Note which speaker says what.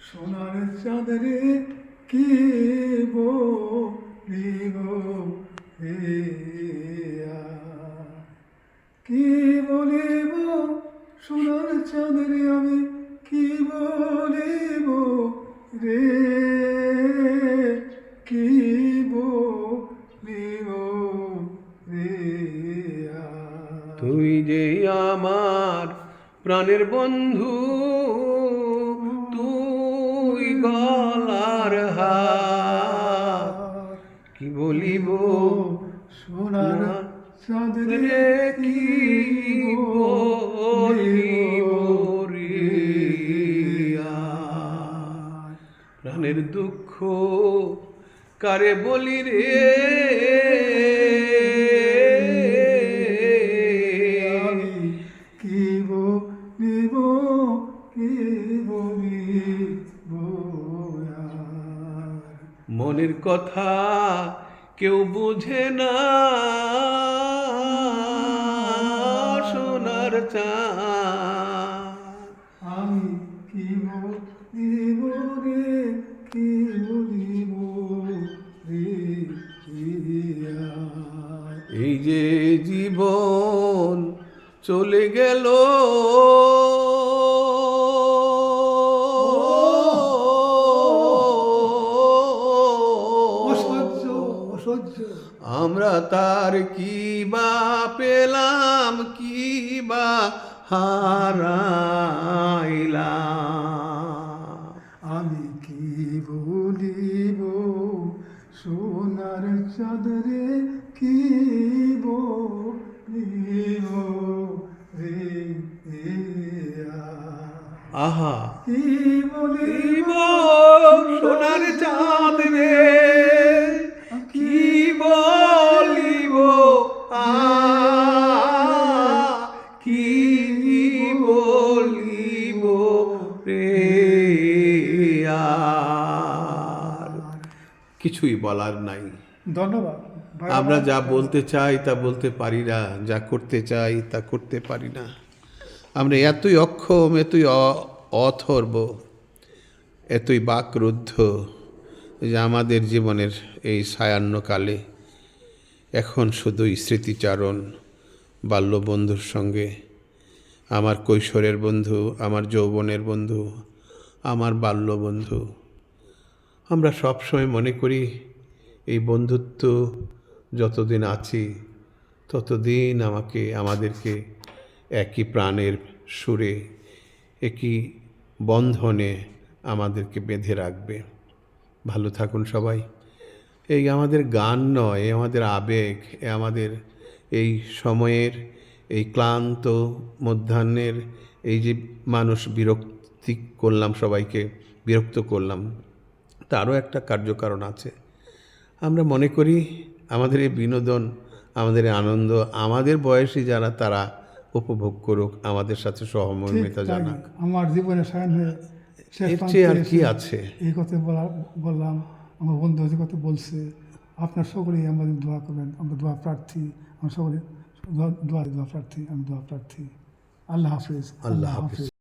Speaker 1: সোনার চাঁদরে কি বলিব কি বলিব সোনার চাঁদরে আমি কি বলিব রে কি বলিব রে
Speaker 2: তুই যে আমার প্রাণের বন্ধু, তুই গলার হার। কি বলিব
Speaker 1: সোনার চাঁদরে
Speaker 2: কি বলিব রে আর। প্রাণের দুঃখ কারে বলি রে,
Speaker 1: কি বলিব কি বলিব
Speaker 2: মনের কথা কেউ বুঝে না, সোনার চাঁদ।
Speaker 1: আমি কি বলিব রে কি বলিব রে
Speaker 2: এই যে জীবন চলে গেল, আমরা তার কি বা পেলাম, কি বা হারাইলাম।
Speaker 1: আমি কি বলিব সোনার চাঁদরে কি বলিব রে
Speaker 2: আহা
Speaker 1: কি বলিব
Speaker 2: সোনার চাঁদ রে, কি বলিব কি বলিব রে আর। কিছুই বলার নাই।
Speaker 1: ধন্যবাদ।
Speaker 2: আমরা যা বলতে চাই তা বলতে পারি না, যা করতে চাই তা করতে পারি না। আমরা এতই অক্ষম, এতই অথর্ব, এতই বাকরুদ্ধ যে আমাদের জীবনের এই সায়াহ্নকালে এখন শুধুই স্মৃতিচারণ, বাল্যবন্ধুর সঙ্গে, আমার কৈশোরের বন্ধু, আমার যৌবনের বন্ধু, আমার বাল্যবন্ধু। আমরা সবসময় মনে করি এই বন্ধুত্ব যতদিন আছি ততদিন আমাদেরকে একই প্রাণের সুরে, একই বন্ধনে আমাদেরকে বেঁধে রাখবে। ভালো থাকুন সবাই। এই আমাদের গান নয়, আমাদের আবেগ, আমাদের এই সময়ের, এই ক্লান্ত মধ্যাহ্নের, এই যে মানুষ বিরক্তি করলাম, সবাইকে বিরক্ত করলাম, তারও একটা কার্যকারণ আছে। আমরা মনে করি আমাদের এই বিনোদন, আমাদের এই আনন্দ, আমাদের বয়সী যারা তারা উপভোগ করুক, আমাদের সাথে সহমর্মিতা জানাক।
Speaker 1: আমার জীবনে সায়ন হয়ে
Speaker 2: এর চেয়ে আর কি আছে?
Speaker 1: এই কথা বললাম, আমার বন্ধু যে কথা বলছে, আপনার সকলেই আমাদের দোয়া করবেন। আমরা দোয়া প্রার্থী, আমরা সকলে দোয়া প্রার্থী, আমি দোয়া প্রার্থী। আল্লাহ হাফিজ।
Speaker 2: আল্লাহ হাফিজ।